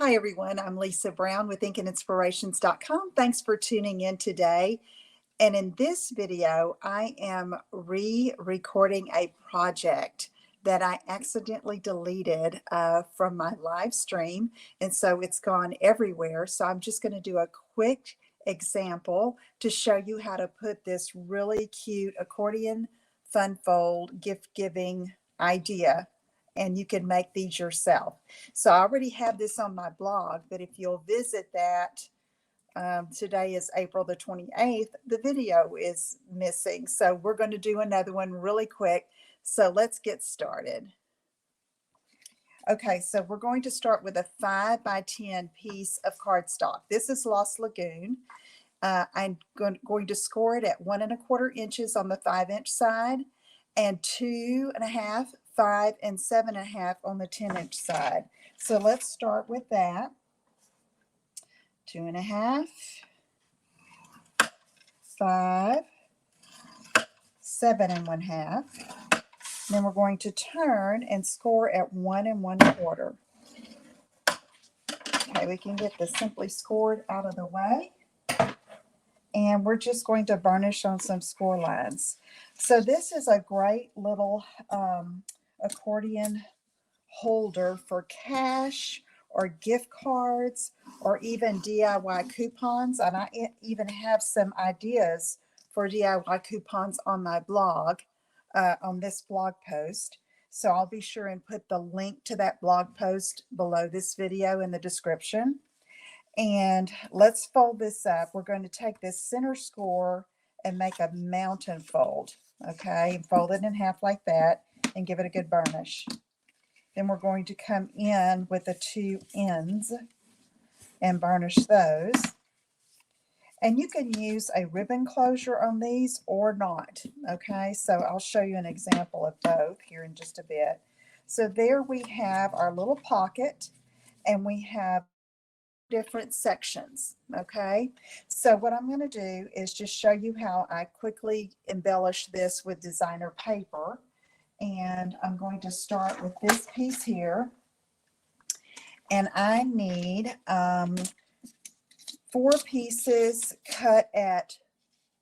Hi, everyone. I'm Lisa Brown with InkandInspirations.com. Thanks for tuning in today. And in this video, I am re-recording a project that I accidentally deleted from my live stream. And so it's gone everywhere. So I'm just going to do a quick example to show you how to put this really cute accordion fun fold gift giving idea, and you can make these yourself. So I already have this on my blog, but if you'll visit that, today is April the 28th, the video is missing. So we're going to do another one really quick. So let's get started. Okay, so we're going to start with a 5 by 10 piece of cardstock. This is Lost Lagoon. I'm going to score it at 1¼ inches on the 5-inch side and 2½, 5, and 7½ on the 10-inch side. So let's start with that. 2½, 5, 7½. Then we're going to turn and score at 1 1/4. Okay, we can get the simply scored out of the way. And we're just going to burnish on some score lines. So this is a great little accordion holder for cash or gift cards or even DIY coupons. And I even have some ideas for DIY coupons on my blog, on this blog post. So I'll be sure and put the link to that blog post below this video in the description. And let's fold this up. We're going to take this center score and make a mountain fold. Okay, fold it in half like that and give it a good burnish. Then we're going to come in with the 2 ends and burnish those. And you can use a ribbon closure on these or not. Okay, so I'll show you an example of both here in just a bit. So there we have our little pocket, and we have different sections. Okay, so what I'm going to do is just show you how I quickly embellish this with designer paper. And I'm going to start with this piece here, and I need 4 pieces cut at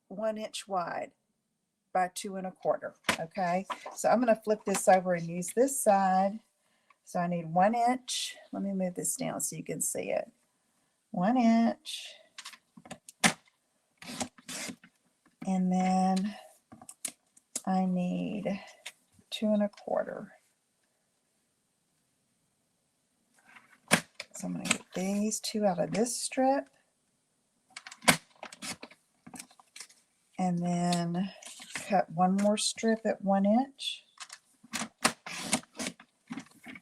1 inch wide by 2 1/4. Okay, so I'm going to flip this over and use this side. So I need 1 inch. Let me move this down so you can see it. 1 inch, and then I need 2 1/4. So I'm going to get these 2 out of this strip, and then cut 1 more strip at 1 inch,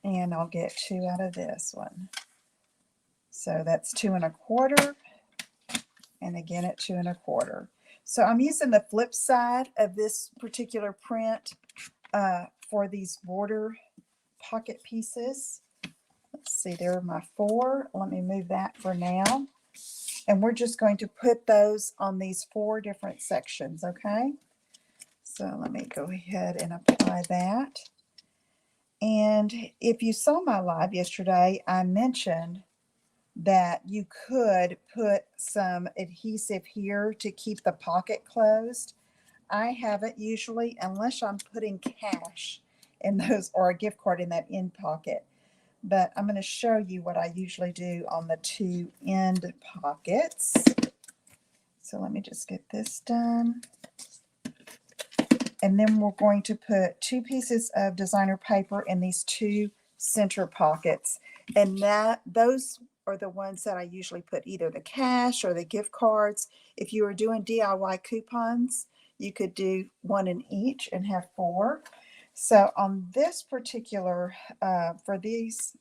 and I'll get 2 out of this one. So that's 2 1/4, and again at 2 1/4. So I'm using the flip side of this particular print for these border pocket pieces. Let's see, there are my 4. Let me move that for now. And we're just going to put those on these 4 different sections, okay? So let me go ahead and apply that. And if you saw my live yesterday, I mentioned that you could put some adhesive here to keep the pocket closed. I haven't usually, unless I'm putting cash in those or a gift card in that end pocket. But I'm going to show you what I usually do on the 2 end pockets. So let me just get this done. And then we're going to put 2 pieces of designer paper in these 2 center pockets. And those are the ones that I usually put either the cash or the gift cards. If you were doing DIY coupons, you could do 1 in each and have 4. So on this particular, for these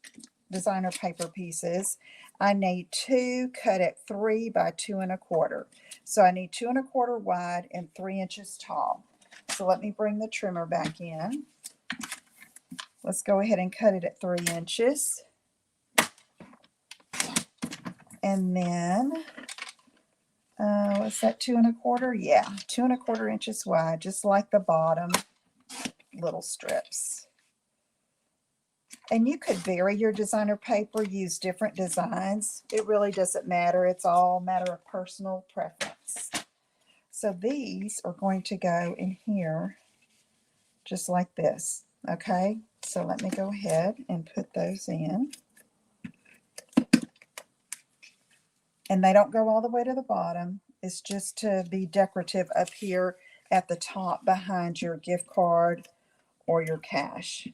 designer paper pieces, I need 2 cut at 3 by 2 1/4. So I need 2 1/4 wide and 3 inches tall. So let me bring the trimmer back in. Let's go ahead and cut it at 3 inches. And then, what's that, 2 1/4? Yeah, 2 1/4 inches wide, just like the bottom little strips. And you could vary your designer paper, use different designs. It really doesn't matter. It's all a matter of personal preference. So these are going to go in here just like this. Okay, so let me go ahead and put those in. And they don't go all the way to the bottom. It's just to be decorative up here at the top behind your gift card or your cash.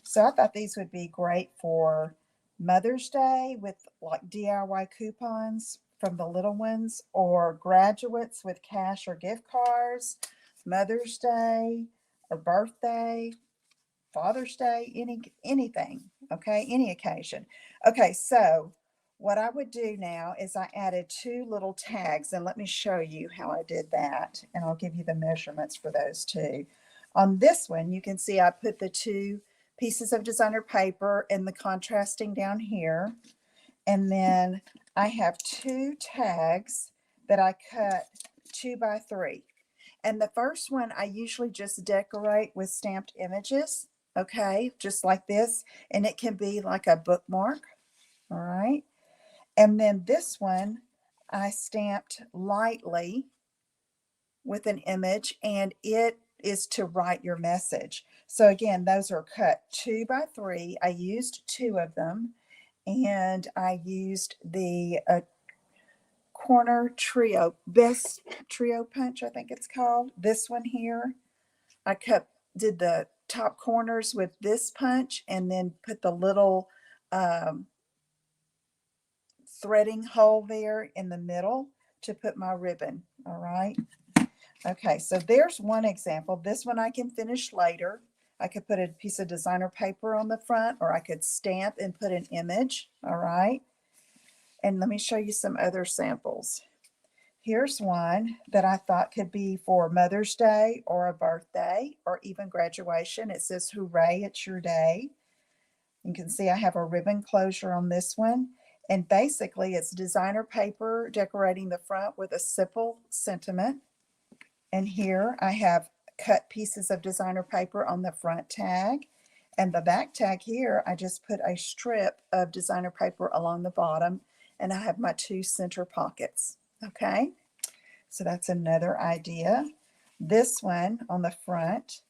So I thought these would be great for Mother's Day with like DIY coupons from the little ones, or graduates with cash or gift cards, Mother's Day or birthday, Father's Day, anything, okay, any occasion. Okay, so what I would do now is I added 2 little tags, and let me show you how I did that, and I'll give you the measurements for those 2. On this one, you can see I put the 2 pieces of designer paper and the contrasting down here, and then I have 2 tags that I cut 2 by 3. And the first one I usually just decorate with stamped images, okay, just like this, and it can be like a bookmark, all right. And then this one I stamped lightly with an image, and it is to write your message. So again, those are cut 2 by 3. I used 2 of them, and I used the corner trio, best trio punch, I think it's called. This one here, I did the top corners with this punch, and then put the little threading hole there in the middle to put my ribbon. All right. Okay, so there's one example. This one I can finish later. I could put a piece of designer paper on the front, or I could stamp and put an image. All right. And let me show you some other samples. Here's one that I thought could be for Mother's Day or a birthday or even graduation. It says, "Hooray, it's your day." You can see I have a ribbon closure on this one. And basically it's designer paper decorating the front with a simple sentiment. And here I have cut pieces of designer paper on the front tag. And the back tag here, I just put a strip of designer paper along the bottom, and I have my 2 center pockets. Okay, so that's another idea. This one on the front,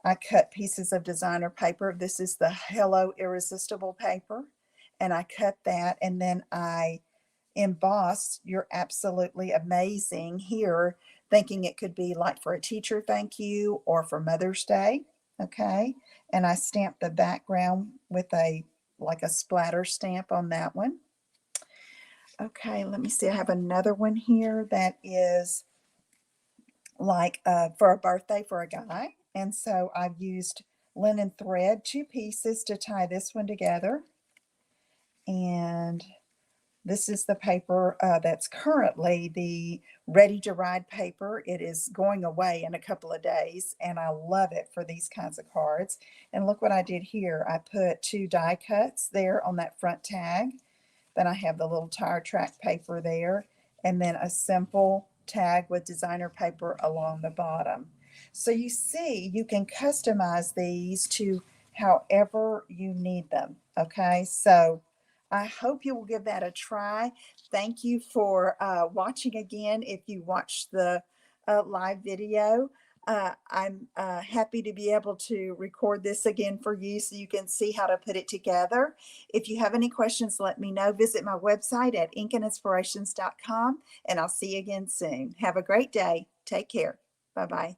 I cut pieces of designer paper. This is the Hello Irresistible paper, and I cut that, and then I embossed "You're absolutely amazing" here, thinking it could be like for a teacher thank you or for Mother's Day. Okay, and I stamped the background with like a splatter stamp on that one. Okay, let me see. I have another one here that is like for a birthday for a guy. And so I've used linen thread, 2 pieces to tie this one together. And this is the paper that's currently the ready to ride paper. It is going away in a couple of days, and I love it for these kinds of cards. And look what I did here. I put 2 die cuts there on that front tag. Then I have the little tire track paper there, and then a simple tag with designer paper along the bottom. So you see, you can customize these to however you need them. Okay, so I hope you will give that a try. Thank you for watching again. If you watched the live video, I'm happy to be able to record this again for you so you can see how to put it together. If you have any questions, let me know. Visit my website at inkandinspirations.com, and I'll see you again soon. Have a great day. Take care. Bye-bye.